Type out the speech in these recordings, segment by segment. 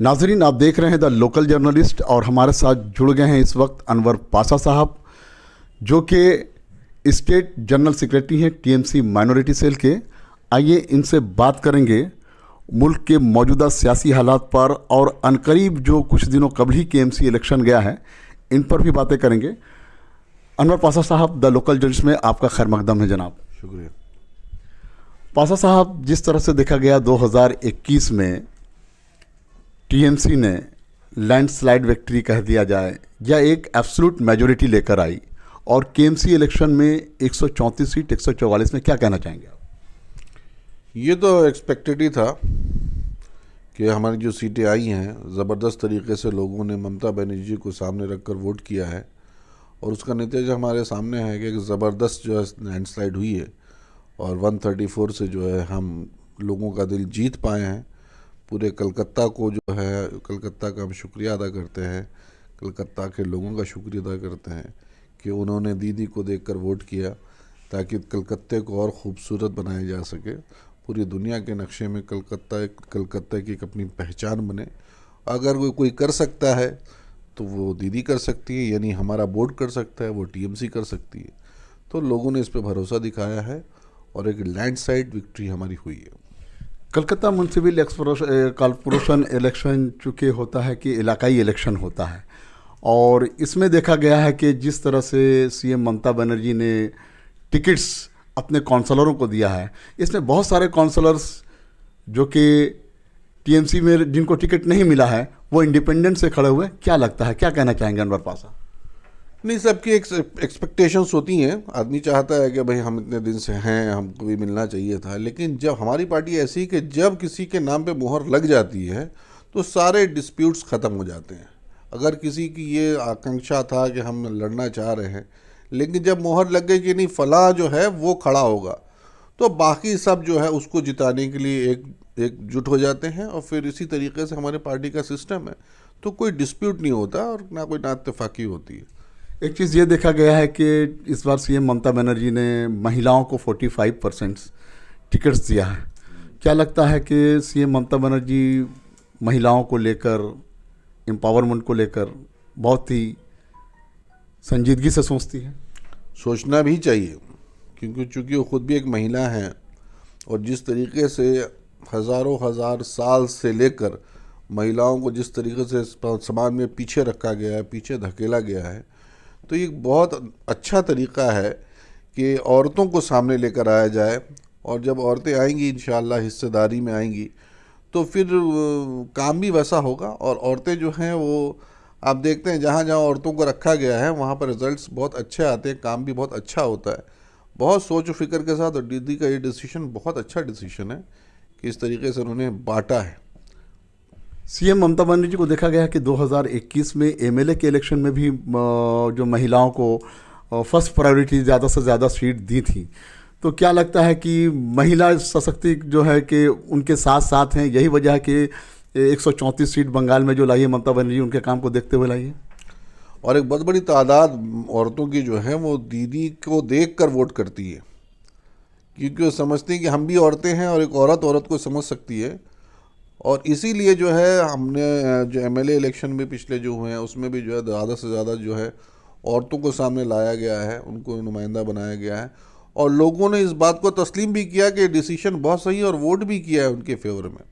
नाजरीन, आप देख रहे हैं द लोकल जर्नलिस्ट और हमारे साथ जुड़ गए हैं इस वक्त अनवर पासा साहब, जो कि स्टेट जनरल सेक्रेटरी हैं टीएमसी माइनॉरिटी सेल के। आइए इनसे बात करेंगे मुल्क के मौजूदा सियासी हालात पर और अनकरीब जो कुछ दिनों कबल ही केएमसी इलेक्शन गया है, इन पर भी बातें करेंगे। अनवर पासा साहब, द लोकल जर्नलिस्ट में आपका खैर मकदम है जनाब। शुक्रिया। पासा साहब, जिस तरह से देखा गया 2021 में टीएमसी ने लैंडस्लाइड विक्ट्री कह दिया जाए या एक एब्सोल्यूट मेजॉरिटी लेकर आई और केएमसी इलेक्शन में 134 सीट 144 में, क्या कहना चाहेंगे आप? ये तो एक्सपेक्टेड ही था कि हमारी जो सीटें आई हैं, ज़बरदस्त तरीके से लोगों ने ममता बनर्जी को सामने रखकर वोट किया है और उसका नतीजा हमारे सामने है कि एक ज़बरदस्त जो है लैंडस्लाइड हुई है और 134 से जो है हम लोगों का दिल जीत पाए हैं। पूरे कलकत्ता को जो है, कलकत्ता का हम शुक्रिया अदा करते हैं, कलकत्ता के लोगों का शुक्रिया अदा करते हैं कि उन्होंने दीदी को देखकर वोट किया ताकि कलकत्ते को और ख़ूबसूरत बनाया जा सके। पूरी दुनिया के नक्शे में कलकत्ता की एक अपनी पहचान बने। अगर कोई कर सकता है तो वो दीदी कर सकती है, यानी हमारा बोर्ड कर सकता है, वो टीएमसी कर सकती है। तो लोगों ने इस पर भरोसा दिखाया है और एक लैंडस्लाइड विक्ट्री हमारी हुई है। कलकत्ता म्यूनसिपल कॉरपोरेशन इलेक्शन चूँकि होता है कि इलाकाई इलेक्शन होता है और इसमें देखा गया है कि जिस तरह से सीएम ममता बनर्जी ने टिकट्स अपने काउंसलरों को दिया है, इसमें बहुत सारे काउंसलर्स जो कि टीएमसी में जिनको टिकट नहीं मिला है वो इंडिपेंडेंट से खड़े हुए। क्या लगता है, क्या कहना चाहेंगे अनवर पासा? नहीं, सबकी एक्सपेक्टेशंस होती हैं। आदमी चाहता है कि भाई हम इतने दिन से हैं, हमको भी मिलना चाहिए था। लेकिन जब हमारी पार्टी ऐसी कि जब किसी के नाम पे मुहर लग जाती है तो सारे डिस्प्यूट्स ख़त्म हो जाते हैं। अगर किसी की ये आकांक्षा था कि हम लड़ना चाह रहे हैं, लेकिन जब मुहर लग गई कि नहीं फलां जो है वो खड़ा होगा, तो बाकी सब जो है उसको जिताने के लिए एकजुट हो जाते हैं और फिर इसी तरीके से हमारे पार्टी का सिस्टम है। तो कोई डिस्प्यूट नहीं होता और ना कोई नाइत्तेफाकी होती है। एक चीज़ ये देखा गया है कि इस बार सीएम ममता बनर्जी ने महिलाओं को 45% टिकट्स दिया है। क्या लगता है कि सीएम ममता बनर्जी महिलाओं को लेकर, एम्पावरमेंट को लेकर बहुत ही संजीदगी से सोचती है? सोचना भी चाहिए, क्योंकि चूँकि वो खुद भी एक महिला हैं और जिस तरीके से हज़ारों हज़ार साल से लेकर महिलाओं को जिस तरीके से समाज में पीछे रखा गया है, पीछे धकेला गया है, तो ये बहुत अच्छा तरीका है कि औरतों को सामने लेकर आया जाए। और जब औरतें आएंगी इंशाअल्लाह हिस्सेदारी में आएंगी तो फिर काम भी वैसा होगा। और औरतें जो हैं वो आप देखते हैं जहाँ जहाँ औरतों को रखा गया है वहाँ पर रिजल्ट्स बहुत अच्छे आते हैं, काम भी बहुत अच्छा होता है। बहुत सोच फिक्र के साथ। और दीदी का ये डिसीजन बहुत अच्छा डिसीजन है कि इस तरीके से उन्होंने बांटा है। सीएम ममता बनर्जी को देखा गया कि 2021 में एमएलए के इलेक्शन में भी जो महिलाओं को फर्स्ट प्रायोरिटी ज़्यादा से ज़्यादा सीट दी थी। तो क्या लगता है कि महिला सशक्ति जो है कि उनके साथ साथ हैं, यही वजह है कि 134 सीट बंगाल में जो लाई है ममता बनर्जी, उनके काम को देखते हुए लाई है? और एक बहुत बड़ी तादाद औरतों की जो है वो दीदी को देखकर वोट करती है, क्योंकि वो समझती हैं कि हम भी औरतें हैं और एक औरत को समझ सकती है। और इसीलिए जो है हमने जो एमएलए इलेक्शन में पिछले जो हुए हैं उसमें भी जो है ज़्यादा से ज़्यादा जो है औरतों को सामने लाया गया है, उनको नुमाइंदा बनाया गया है। और लोगों ने इस बात को तस्लीम भी किया कि डिसीजन बहुत सही और वोट भी किया है उनके फेवर में।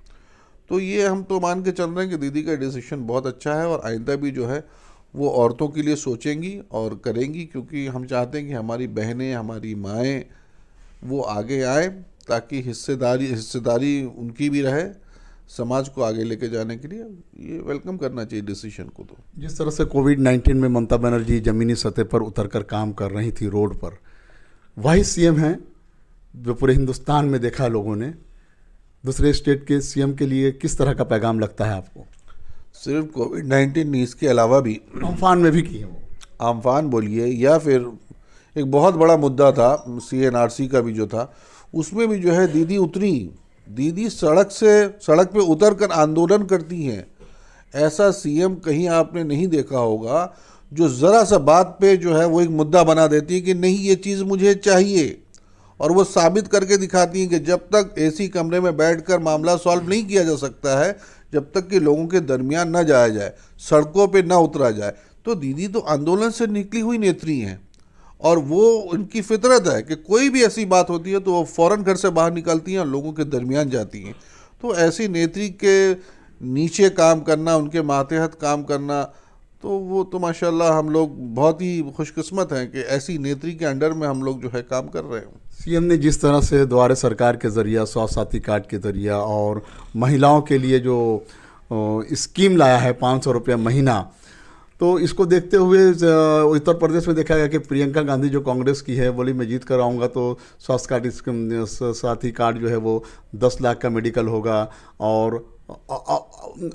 तो ये हम तो मान के चल रहे हैं कि दीदी का डिसीजन बहुत अच्छा है और आइंदा भी जो है वो औरतों के लिए सोचेंगी और करेंगी, क्योंकि हम चाहते हैं कि हमारी बहनें, हमारी माएँ वो आगे आए ताकि हिस्सेदारी उनकी भी रहे समाज को आगे लेके जाने के लिए। ये वेलकम करना चाहिए डिसीजन को। तो जिस तरह से कोविड-19 में ममता बनर्जी ज़मीनी सतह पर उतरकर काम कर रही थी रोड पर, वही सीएम हैं जो पूरे हिंदुस्तान में देखा लोगों ने। दूसरे स्टेट के सीएम के लिए किस तरह का पैगाम लगता है आपको? सिर्फ कोविड-19 नहीं, इसके अलावा भी अम्फान में भी की है वो। आम्फान बोलिए या फिर एक बहुत बड़ा मुद्दा था CNRC का भी जो था, उसमें भी जो है दीदी उतरी। दीदी सड़क पे उतर कर आंदोलन करती हैं। ऐसा सीएम कहीं आपने नहीं देखा होगा जो ज़रा सा बात पे जो है वो एक मुद्दा बना देती है कि नहीं ये चीज़ मुझे चाहिए, और वो साबित करके दिखाती हैं कि जब तक एसी कमरे में बैठकर मामला सॉल्व नहीं किया जा सकता है, जब तक कि लोगों के दरमियान ना जाया जाए, सड़कों पे ना उतरा जाए। तो दीदी तो आंदोलन से निकली हुई नेत्री हैं, और वो उनकी फितरत है कि कोई भी ऐसी बात होती है तो वो फ़ौरन घर से बाहर निकलती हैं और लोगों के दरमियान जाती हैं। तो ऐसी नेत्री के नीचे काम करना, उनके मातहत काम करना, तो वो तो माशाल्लाह हम लोग बहुत ही खुशकिस्मत हैं कि ऐसी नेत्री के अंडर में हम लोग जो है काम कर रहे हैं। सीएम ने जिस तरह से द्वारे सरकार के ज़रिए, स्वास्थ्य साथी कार्ड के ज़रिए और महिलाओं के लिए जो स्कीम लाया है 500 रुपये महीना, तो इसको देखते हुए उत्तर प्रदेश में देखा गया कि प्रियंका गांधी जो कांग्रेस की है बोली मैं जीत कर आऊँगा तो स्वास्थ्य कार्ड साथी कार्ड जो है वो 10 लाख का मेडिकल होगा और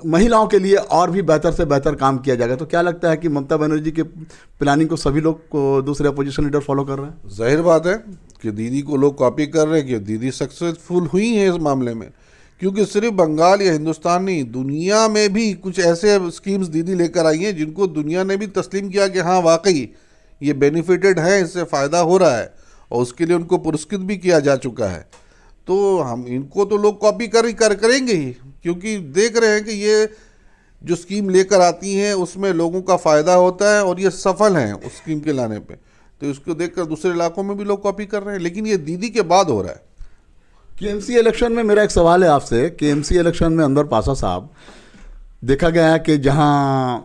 महिलाओं के लिए और भी बेहतर से बेहतर काम किया जाएगा। तो क्या लगता है कि ममता बनर्जी के प्लानिंग को सभी लोग को दूसरे अपोजिशन लीडर फॉलो कर रहे हैं? जाहिर बात है कि दीदी को लोग कॉपी कर रहे हैं कि दीदी सक्सेसफुल हुई हैं इस मामले में, क्योंकि सिर्फ बंगाल या हिंदुस्तान नहीं, दुनिया में भी कुछ ऐसे स्कीम्स दीदी लेकर आई हैं जिनको दुनिया ने भी तस्लीम किया कि हाँ वाकई ये बेनिफिटेड है, इससे फ़ायदा हो रहा है, और उसके लिए उनको पुरस्कृत भी किया जा चुका है। तो हम इनको तो लोग कॉपी करेंगे ही, क्योंकि देख रहे हैं कि ये जो स्कीम लेकर आती हैं उसमें लोगों का फ़ायदा होता है और ये सफल हैं उस स्कीम के लाने पे। तो इसको देखकर दूसरे इलाकों में भी लोग कॉपी कर रहे हैं, लेकिन ये दीदी के बाद हो रहा है। केएमसी इलेक्शन में मेरा एक सवाल है आपसे। केएमसी इलेक्शन में अनवर पाशा साहब, देखा गया है कि जहां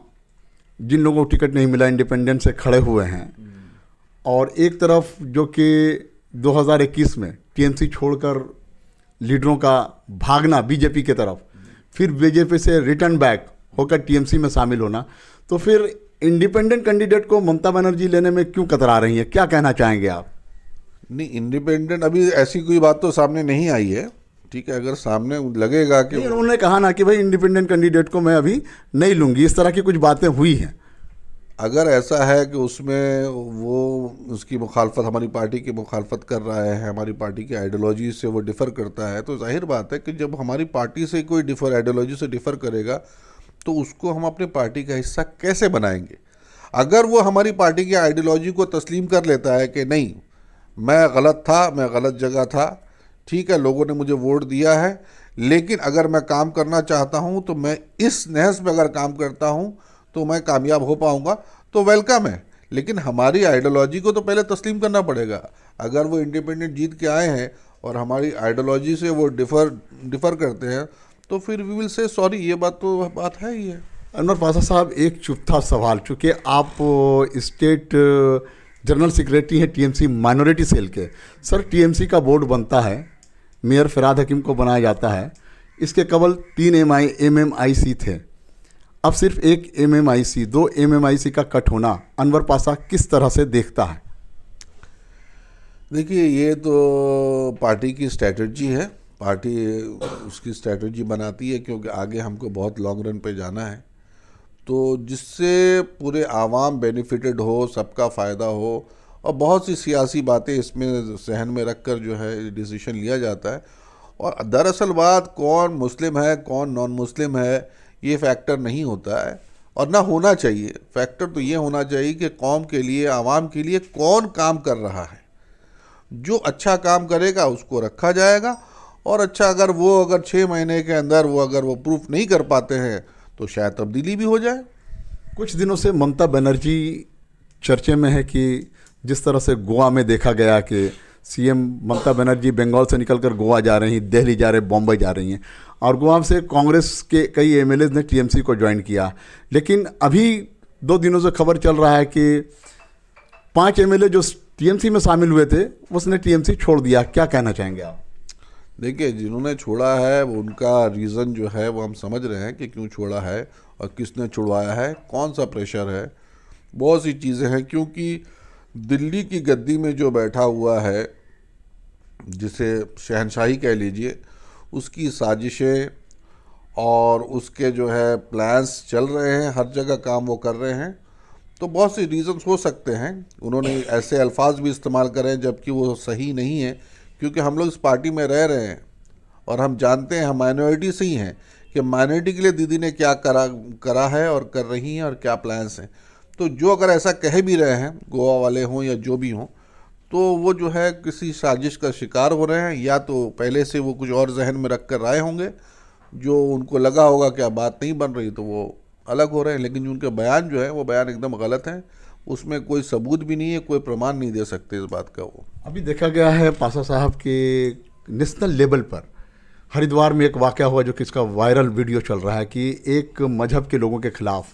जिन लोगों को टिकट नहीं मिला इंडिपेंडेंट से खड़े हुए हैं, और एक तरफ जो कि 2021 में टीएमसी छोड़कर लीडरों का भागना बीजेपी के तरफ, फिर बीजेपी से रिटर्न बैक होकर टीएमसी में शामिल होना, तो फिर इंडिपेंडेंट कैंडिडेट को ममता बनर्जी लेने में क्यों कतरा रही है? क्या कहना चाहेंगे आप? नहीं, इंडिपेंडेंट अभी ऐसी कोई बात तो सामने नहीं आई है, ठीक है। अगर सामने लगेगा कि उन्होंने कहा ना कि भाई इंडिपेंडेंट कैंडिडेट को मैं अभी नहीं लूंगी, इस तरह की कुछ बातें हुई हैं। अगर ऐसा है कि उसमें वो उसकी मुखालफत, हमारी पार्टी की मुखालफत कर रहा है, हमारी पार्टी की आइडियोलॉजी से वो डिफ़र करता है, तो जाहिर बात है कि जब हमारी पार्टी से कोई आइडियोलॉजी से डिफ़र करेगा तो उसको हम अपनी पार्टी का हिस्सा कैसे बनाएंगे। अगर वो हमारी पार्टी की आइडियोलॉजी को तस्लीम कर लेता है कि नहीं मैं गलत था, मैं गलत जगह था, ठीक है, लोगों ने मुझे वोट दिया है, लेकिन अगर मैं काम करना चाहता हूँ तो मैं इस नहज में अगर काम करता हूँ तो मैं कामयाब हो पाऊँगा, तो वेलकम है। लेकिन हमारी आइडियोलॉजी को तो पहले तस्लीम करना पड़ेगा। अगर वो इंडिपेंडेंट जीत के आए हैं और हमारी आइडियोलॉजी से वो डिफ़र करते हैं तो फिर वी विल से सॉरी। ये बात है ही है। अनवर पाशा साहब, एक चुपता सवाल, चूँकि आप स्टेट जनरल सेक्रेटरी हैं टीएमसी माइनॉरिटी सेल के। सर, टीएमसी का बोर्ड बनता है, मेयर फराद हकीम को बनाया जाता है, इसके केवल 3 एमएमआईसी थे, अब सिर्फ एक एमएमआईसी, 2 एमएमआईसी का कट होना अनवर पाशा किस तरह से देखता है? देखिए, ये तो पार्टी की स्ट्रैटेजी है, पार्टी उसकी स्ट्रैटेजी बनाती है, क्योंकि आगे हमको बहुत लॉन्ग रन पे जाना है, तो जिससे पूरे आवाम बेनिफिटेड हो, सबका फ़ायदा हो, और बहुत सी सियासी बातें इसमें जहन में रख कर जो है डिसीजन लिया जाता है। और दरअसल बात कौन मुस्लिम है कौन नॉन मुस्लिम है ये फैक्टर नहीं होता है, और ना होना चाहिए। फैक्टर तो ये होना चाहिए कि कौम के लिए, आवाम के लिए कौन काम कर रहा है। जो अच्छा काम करेगा उसको रखा जाएगा, और अच्छा अगर 6 महीने के अंदर वो प्रूफ नहीं कर पाते हैं तो शायद तब्दीली भी हो जाए। कुछ दिनों से ममता बनर्जी चर्चे में है कि जिस तरह से गोवा में देखा गया कि सीएम ममता बनर्जी बंगाल से निकलकर गोवा जा रही हैं, दिल्ली जा रहे, बॉम्बे जा रही हैं, और गोवा से कांग्रेस के कई एमएलए ने टीएमसी को ज्वाइन किया। लेकिन अभी 2 दिनों से खबर चल रहा है कि 5 एमएलए जो टीएमसी में शामिल हुए थे उसने टीएमसी छोड़ दिया। क्या कहना चाहेंगे आप? देखिए, जिन्होंने छोड़ा है वो उनका रीज़न जो है वो हम समझ रहे हैं कि क्यों छोड़ा है और किसने छुड़वाया है, कौन सा प्रेशर है, बहुत सी चीज़ें हैं। क्योंकि दिल्ली की गद्दी में जो बैठा हुआ है, जिसे शहनशाही कह लीजिए, उसकी साजिशें और उसके जो है प्लान्स चल रहे हैं, हर जगह काम वो कर रहे हैं। तो बहुत सी रीज़न्स हो सकते हैं, उन्होंने ऐसे अल्फाज भी इस्तेमाल करें जबकि वो सही नहीं है, क्योंकि हम लोग इस पार्टी में रह रहे हैं और हम जानते हैं, हम माइनॉरिटी से ही हैं, कि माइनॉरिटी के लिए दीदी ने क्या करा है और कर रही हैं और क्या प्लान्स हैं। तो जो अगर ऐसा कह भी रहे हैं, गोवा वाले हों या जो भी हों, तो वो जो है किसी साजिश का शिकार हो रहे हैं, या तो पहले से वो कुछ और जहन में रख कर आए होंगे, जो उनको लगा होगा कि अब बात नहीं बन रही तो वो अलग हो रहे हैं, लेकिन उनके बयान जो है वो बयान एकदम गलत हैं। उसमें कोई सबूत भी नहीं है, कोई प्रमाण नहीं दे सकते इस बात का वो। अभी देखा गया है पासा साहब के नेशनल लेवल पर हरिद्वार में एक वाक़या हुआ जो कि इसका वायरल वीडियो चल रहा है कि एक मजहब के लोगों के खिलाफ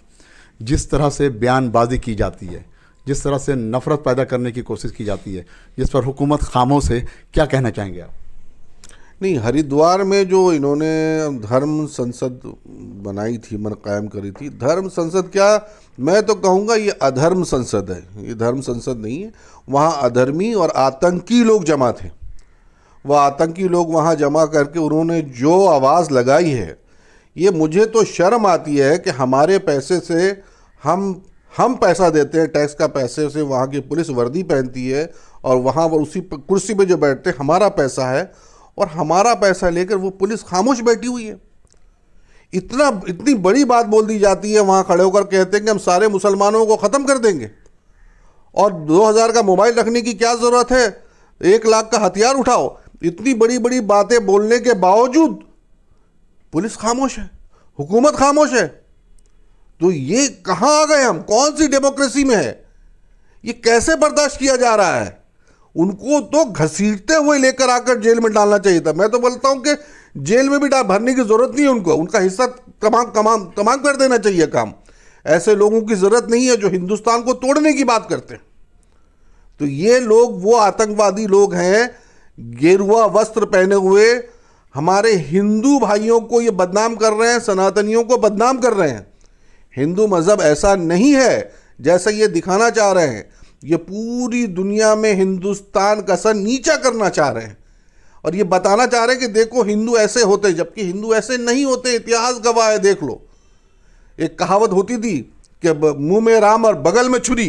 जिस तरह से बयानबाजी की जाती है, जिस तरह से नफरत पैदा करने की कोशिश की जाती है, जिस पर हुकूमत खामोश है, क्या कहना चाहेंगे आप? नहीं, हरिद्वार में जो इन्होंने धर्म संसद बनाई थी, मन कायम करी थी, धर्म संसद क्या, मैं तो कहूँगा ये अधर्म संसद है, ये धर्म संसद नहीं है। वहाँ अधर्मी और आतंकी लोग जमा थे। वह आतंकी लोग वहाँ जमा करके उन्होंने जो आवाज़ लगाई है, ये मुझे तो शर्म आती है कि हमारे पैसे से हम पैसा देते हैं, टैक्स का पैसे से वहाँ की पुलिस वर्दी पहनती है और वहाँ पर उसी कुर्सी पे जो बैठते हैं हमारा पैसा है, और हमारा पैसा लेकर वो पुलिस खामोश बैठी हुई है। इतनी बड़ी बात बोल दी जाती है, वहाँ खड़े होकर कहते हैं कि हम सारे मुसलमानों को ख़त्म कर देंगे, और 2000 का मोबाइल रखने की क्या ज़रूरत है, 1 लाख का हथियार उठाओ। इतनी बड़ी बड़ी बातें बोलने के बावजूद पुलिस खामोश है, हुकूमत खामोश है। तो ये कहाँ आ गए हम, कौन सी डेमोक्रेसी में है? ये कैसे बर्दाश्त किया जा रहा है? उनको तो घसीटते हुए लेकर आकर जेल में डालना चाहिए था। मैं तो बोलता हूं कि जेल में भी भरने की जरूरत नहीं है उनको, उनका हिस्सा तमाम कर देना चाहिए काम। ऐसे लोगों की जरूरत नहीं है जो हिंदुस्तान को तोड़ने की बात करते हैं। तो ये लोग वो आतंकवादी लोग हैं, गेरुआ वस्त्र पहने हुए हमारे हिंदू भाइयों को ये बदनाम कर रहे हैं, सनातनियों को बदनाम कर रहे हैं। हिंदू मजहब ऐसा नहीं है जैसा ये दिखाना चाह रहे हैं। ये पूरी दुनिया में हिंदुस्तान का सर नीचा करना चाह रहे हैं और ये बताना चाह रहे हैं कि देखो हिंदू ऐसे होते, जबकि हिंदू ऐसे नहीं होते। इतिहास गवाह है, देख लो। एक कहावत होती थी कि मुंह में राम और बगल में छुरी।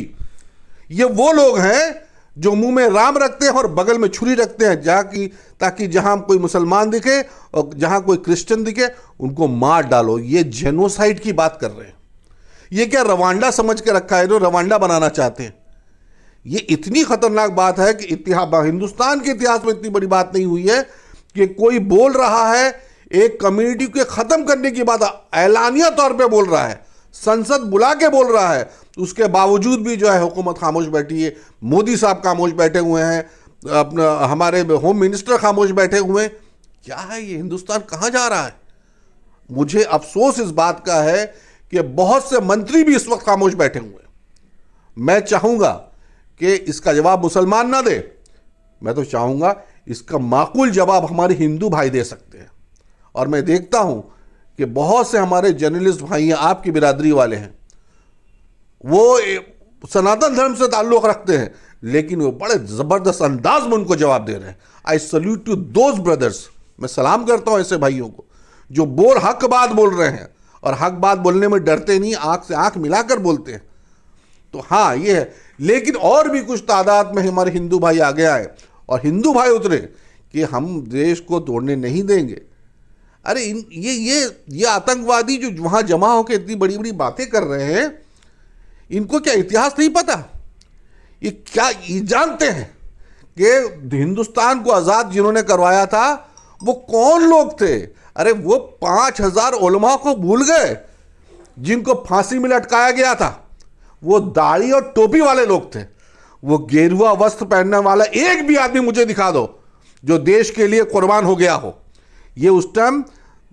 ये वो लोग हैं जो मुंह में राम रखते हैं और बगल में छुरी रखते हैं, ताकि जहां कोई मुसलमान दिखे और जहां कोई क्रिश्चियन दिखे उनको मार डालो। ये जेनोसाइड की बात कर रहे हैं। ये क्या रवांडा समझ के रखा है, जो रवांडा बनाना चाहते हैं। ये इतनी खतरनाक बात है कि हिंदुस्तान के इतिहास में इतनी बड़ी बात नहीं हुई है कि कोई बोल रहा है एक कम्युनिटी को खत्म करने की बात ऐलानिया तौर पे बोल रहा है, संसद बुला के बोल रहा है, उसके बावजूद भी जो है हुकूमत खामोश बैठी है। मोदी साहब खामोश बैठे हुए हैं, अपना हमारे होम मिनिस्टर खामोश बैठे हुए हैं। क्या है ये, हिंदुस्तान कहाँ जा रहा है? मुझे अफसोस इस बात का है कि बहुत से मंत्री भी इस वक्त खामोश बैठे हुए हैं। मैं चाहूंगा कि इसका जवाब मुसलमान ना दे, मैं तो चाहूंगा इसका माकूल जवाब हमारे हिंदू भाई दे सकते हैं। और मैं देखता हूं कि बहुत से हमारे जर्नलिस्ट भाई हैं, आपकी बिरादरी वाले हैं, वो सनातन धर्म से ताल्लुक़ रखते हैं, लेकिन वो बड़े ज़बरदस्त अंदाज में उनको जवाब दे रहे हैं। I salute to those brothers. मैं सलाम करता हूं ऐसे भाइयों को जो हक बात बोल रहे हैं और हक बात बोलने में डरते नहीं, आंख से आंख मिलाकर बोलते हैं। तो हाँ ये है, लेकिन और भी कुछ तादाद में हमारे हिंदू भाई आगे आए और हिंदू भाई उतरे कि हम देश को तोड़ने नहीं देंगे। अरे ये आतंकवादी जो वहां जमा होकर इतनी बड़ी बड़ी बातें कर रहे हैं, इनको क्या इतिहास नहीं पता? ये जानते हैं कि हिंदुस्तान को आज़ाद जिन्होंने करवाया था वो कौन लोग थे? अरे वो 5000 उलमा को भूल गए जिनको फांसी में लटकाया गया था। वो दाढ़ी और टोपी वाले लोग थे। वो गेरुआ वस्त्र पहनने वाला एक भी आदमी मुझे दिखा दो जो देश के लिए कुर्बान हो गया हो। ये उस टाइम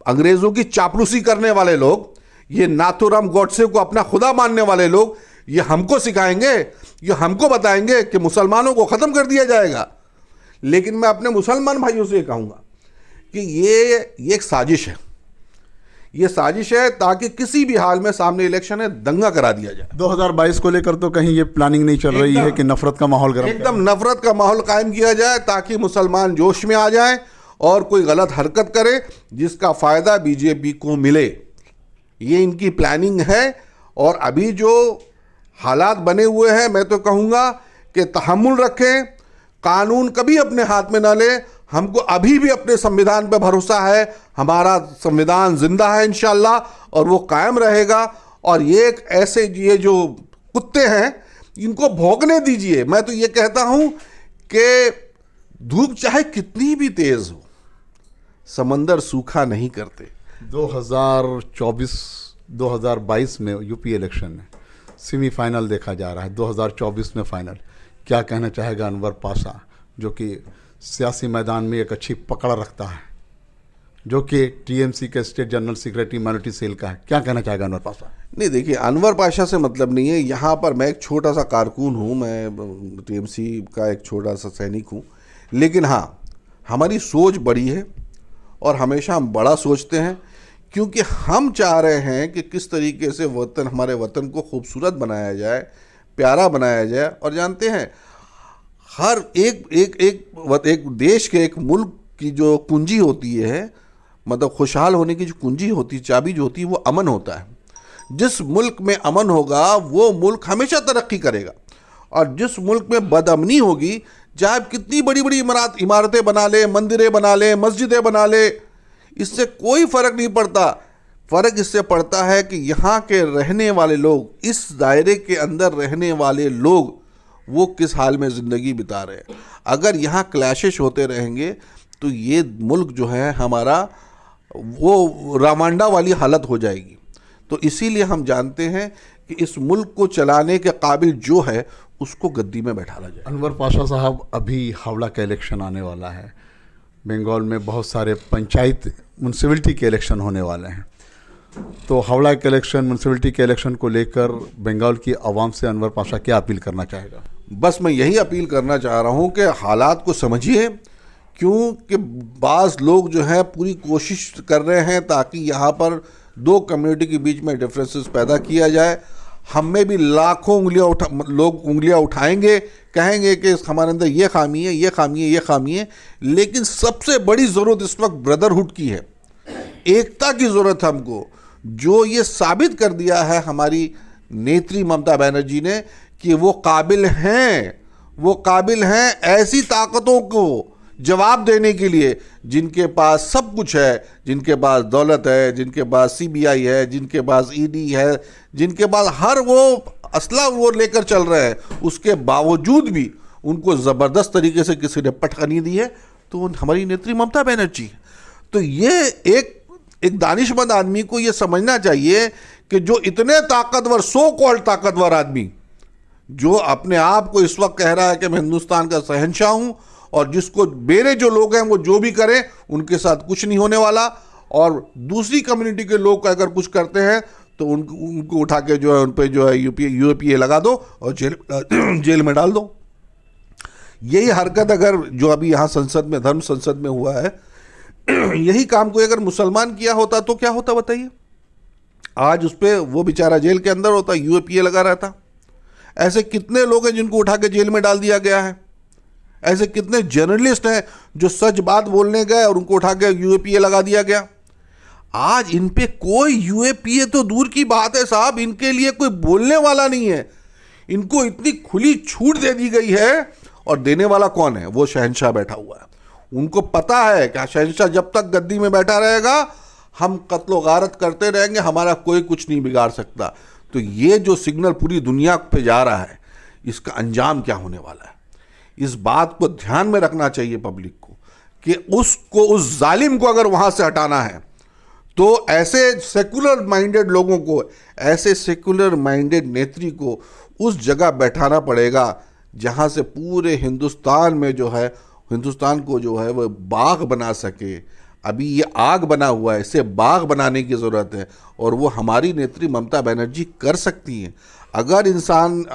अंग्रेजों की चापलूसी करने वाले लोग, ये नाथूराम गॉडसे को अपना खुदा मानने वाले लोग, ये हमको सिखाएंगे, ये हमको बताएंगे कि मुसलमानों को ख़त्म कर दिया जाएगा। लेकिन मैं अपने मुसलमान भाइयों से कहूँगा कि ये एक साजिश है। ये साजिश है ताकि किसी भी हाल में सामने इलेक्शन है दंगा करा दिया जाए। 2022 को लेकर तो कहीं ये प्लानिंग नहीं चल रही है कि नफरत का माहौल एकदम नफरत का माहौल कायम किया जाए ताकि मुसलमान जोश में आ जाएं और कोई गलत हरकत करे जिसका फ़ायदा बीजेपी को मिले। ये इनकी प्लानिंग है। और अभी जो हालात बने हुए हैं, मैं तो कहूँगा कि तहम्मुल रखें, कानून कभी अपने हाथ में ना ले। हमको अभी भी अपने संविधान पर भरोसा है। हमारा संविधान जिंदा है इंशाल्लाह और वो कायम रहेगा। और ये जो कुत्ते हैं इनको भौंकने दीजिए। मैं तो ये कहता हूँ कि धूप चाहे कितनी भी तेज हो, समंदर सूखा नहीं करते। 2024-2022 में यूपी इलेक्शन में सेमीफाइनल देखा जा रहा है, 2024 में फाइनल। क्या कहना चाहेगा अनवर पाशा, जो कि सियासी मैदान में एक अच्छी पकड़ रखता है, जो कि टीएमसी के state general secretary minority cell का है? क्या कहना चाहेगा अनवर पाशा? नहीं, देखिए, अनवर पाशा से मतलब नहीं है। यहाँ पर मैं एक छोटा सा कारकुन हूँ, मैं टीएमसी का एक छोटा सा सैनिक हूँ, लेकिन हाँ, हमारी सोच बड़ी है और हमेशा हम बड़ा सोचते हैं, क्योंकि हम चाह रहे हैं कि किस तरीके से वतन, हमारे वतन को खूबसूरत बनाया जाए, प्यारा बनाया जाए। और जानते हैं, हर एक देश के, एक मुल्क की जो कुंजी होती है, मतलब खुशहाल होने की जो कुंजी होती है, चाबी जो होती है, वो अमन होता है। जिस मुल्क में अमन होगा वो मुल्क हमेशा तरक्की करेगा, और जिस मुल्क में बदअमनी होगी, चाहे कितनी बड़ी बड़ी इमारतें बना ले, मंदिरें बना ले, मस्जिदें बना ले, इससे कोई फ़र्क नहीं पड़ता। फ़र्क इससे पड़ता है कि यहाँ के रहने वाले लोग, इस दायरे के अंदर रहने वाले लोग, वो किस हाल में ज़िंदगी बिता रहे हैं। अगर यहाँ क्लैशेस होते रहेंगे तो ये मुल्क जो है हमारा, वो रामांडा वाली हालत हो जाएगी। तो इसीलिए हम जानते हैं कि इस मुल्क को चलाने के काबिल जो है उसको गद्दी में बैठाना जाए। अनवर पाशा साहब, अभी हावड़ा का इलेक्शन आने वाला है, बंगाल में बहुत सारे पंचायत म्यूनसिपलिटी के इलेक्शन होने वाले हैं, तो हावड़ा के इलेक्शन, म्यूनसिपलिटी के इलेक्शन को लेकर बंगाल की आवाम से अनवर पाशा क्या अपील करना चाहेगा? बस मैं यही अपील करना चाह रहा हूँ कि हालात को समझिए, क्योंकि बाज़ लोग जो है पूरी कोशिश कर रहे हैं ताकि यहाँ पर दो कम्युनिटी के बीच में डिफरेंसेस पैदा किया जाए। हम में भी लाखों लोग उंगलियां उठाएंगे, कहेंगे कि हमारे अंदर ये खामी है, ये खामी है, ये खामी है, लेकिन सबसे बड़ी ज़रूरत इस वक्त ब्रदरहुड की है, एकता की ज़रूरत है हमको। जो ये साबित कर दिया है हमारी नेत्री ममता बनर्जी ने कि वो काबिल हैं ऐसी ताकतों को जवाब देने के लिए, जिनके पास सब कुछ है, जिनके पास दौलत है, जिनके पास सीबीआई है, जिनके पास ईडी है, जिनके पास हर वो असला वो लेकर चल रहे हैं, उसके बावजूद भी उनको ज़बरदस्त तरीके से किसी ने पटखनी दी है, तो हमारी नेत्री ममता बनर्जी है। तो ये एक दानिशमंद आदमी को ये समझना चाहिए कि जो इतने ताकतवर, सो कॉल्ड ताकतवर आदमी, जो अपने आप को इस वक्त कह रहा है कि मैं हिंदुस्तान का शहंशाह हूँ, और जिसको मेरे जो लोग हैं वो जो भी करें उनके साथ कुछ नहीं होने वाला, और दूसरी कम्युनिटी के लोग अगर कुछ करते हैं तो उनको उठा के जो है उन पर जो है यूएपीए लगा दो और जेल में डाल दो। यही हरकत अगर जो अभी यहाँ संसद में, धर्म संसद में हुआ है, यही काम कोई अगर मुसलमान किया होता तो क्या होता बताइए? आज उस पर वो बेचारा जेल के अंदर होता, यूएपीए लगा रहता। ऐसे कितने लोग हैं जिनको उठा के जेल में डाल दिया गया है? ऐसे कितने जर्नलिस्ट हैं जो सच बात बोलने गए और उनको उठा के यूएपीए लगा दिया गया? आज इन पे कोई यूएपीए तो दूर की बात है साहब, इनके लिए कोई बोलने वाला नहीं है। इनको इतनी खुली छूट दे दी गई है, और देने वाला कौन है? वो शहंशाह बैठा हुआ है। उनको पता है कि शहंशाह जब तक गद्दी में बैठा रहेगा हम कत्लो गारत करते रहेंगे, हमारा कोई कुछ नहीं बिगाड़ सकता। तो ये जो सिग्नल पूरी दुनिया पे जा रहा है, इसका अंजाम क्या होने वाला है, इस बात को ध्यान में रखना चाहिए पब्लिक को, कि उसको, उस जालिम को अगर वहां से हटाना है तो ऐसे सेकुलर माइंडेड लोगों को, ऐसे सेकुलर माइंडेड नेत्री को उस जगह बैठाना पड़ेगा जहां से पूरे हिंदुस्तान में जो है, हिंदुस्तान को जो है वो बाग बना सके। अभी ये आग बना हुआ है, इसे बाग बनाने की ज़रूरत है, और वो हमारी नेत्री ममता बनर्जी कर सकती हैं। अगर इंसान,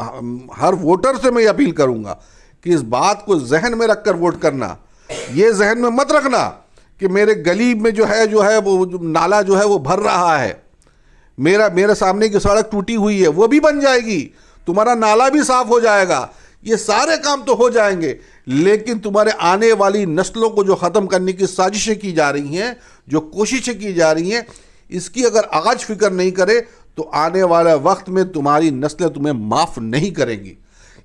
हर वोटर से मैं अपील करूंगा कि इस बात को जहन में रखकर वोट करना। ये जहन में मत रखना कि मेरे गली में जो है वो नाला जो है वो भर रहा है, मेरे सामने की सड़क टूटी हुई है, वो भी बन जाएगी, तुम्हारा नाला भी साफ हो जाएगा, ये सारे काम तो हो जाएंगे, लेकिन तुम्हारे आने वाली नस्लों को जो ख़त्म करने की साजिशें की जा रही हैं, जो कोशिशें की जा रही हैं, इसकी अगर आज फिक्र नहीं करे तो आने वाले वक्त में तुम्हारी नस्लें तुम्हें माफ़ नहीं करेंगी।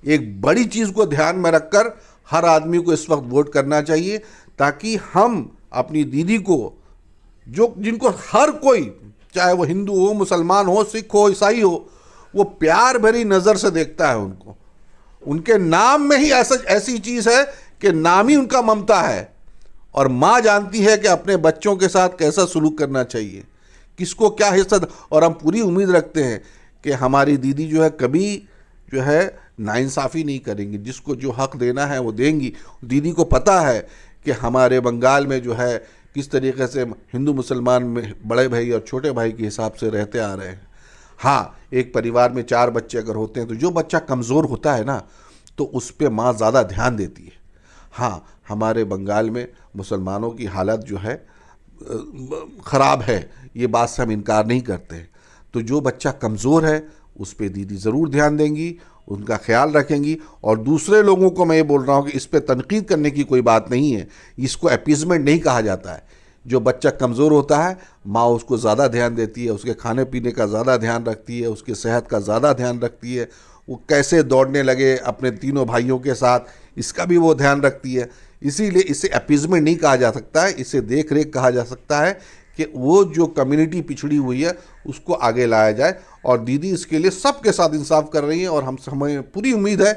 एक बड़ी चीज़ को ध्यान में रखकर हर आदमी को इस वक्त वोट करना चाहिए, ताकि हम अपनी दीदी को, जो जिनको हर कोई, चाहे वो हिंदू हो, मुसलमान हो, सिख हो, ईसाई हो, वो प्यार भरी नज़र से देखता है उनको। उनके नाम में ही ऐसी चीज़ है कि नाम ही उनका ममता है, और माँ जानती है कि अपने बच्चों के साथ कैसा सलूक करना चाहिए। किसको क्या हिस्सा और हम पूरी उम्मीद रखते हैं कि हमारी दीदी जो है कभी जो है नाइंसाफ़ी नहीं करेंगी, जिसको जो हक देना है वो देंगी। दीदी को पता है कि हमारे बंगाल में जो है किस तरीके से हिंदू मुसलमान में बड़े भाई और छोटे भाई के हिसाब से रहते आ रहे हैं। हाँ, एक परिवार में 4 बच्चे अगर होते हैं तो जो बच्चा कमज़ोर होता है ना तो उस पर माँ ज़्यादा ध्यान देती है। हाँ, हमारे बंगाल में मुसलमानों की हालत जो है ख़राब है, ये बात से हम इनकार नहीं करते। तो जो बच्चा कमज़ोर है उस पर दीदी ज़रूर ध्यान देंगी, उनका ख्याल रखेंगी। और दूसरे लोगों को मैं ये बोल रहा हूँ कि इस पर तनकीद करने की कोई बात नहीं है, इसको अपीज़मेंट नहीं कहा जाता है। जो बच्चा कमज़ोर होता है माँ उसको ज़्यादा ध्यान देती है, उसके खाने पीने का ज़्यादा ध्यान रखती है, उसकी सेहत का ज़्यादा ध्यान रखती है, वो कैसे दौड़ने लगे अपने तीनों भाइयों के साथ इसका भी वो ध्यान रखती है। इसीलिए इसे अपीज़मेंट नहीं कहा जा सकता है, इसे देख रेख कहा जा सकता है कि वो जो कम्युनिटी पिछड़ी हुई है उसको आगे लाया जाए। और दीदी इसके लिए सबके साथ इंसाफ कर रही हैं और हमें पूरी उम्मीद है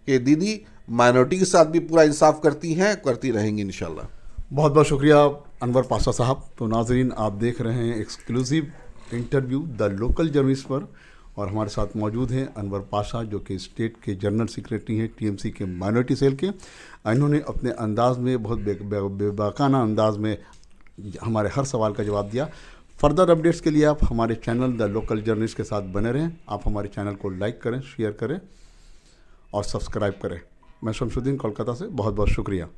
कि दीदी माइनॉरिटी के साथ भी पूरा इंसाफ करती हैं, करती रहेंगी इंशाल्लाह। बहुत बहुत शुक्रिया अनवर पाशा साहब। तो नाजरीन, आप देख रहे हैं exclusive interview the local journalist पर, और हमारे साथ मौजूद हैं अनवर पाशा जो कि स्टेट के जनरल सेक्रेटरी हैं टीएमसी के माइनॉरिटी सेल के। इन्होंने अपने अंदाज में बहुत बेबाकाना अंदाज में हमारे हर सवाल का जवाब दिया। फर्दर अपडेट्स के लिए आप हमारे चैनल द लोकल जर्नलिस्ट के साथ बने रहें। आप हमारे चैनल को लाइक करें, शेयर करें और सब्सक्राइब करें। मैं शमशुद्दीन कोलकाता से, बहुत बहुत शुक्रिया।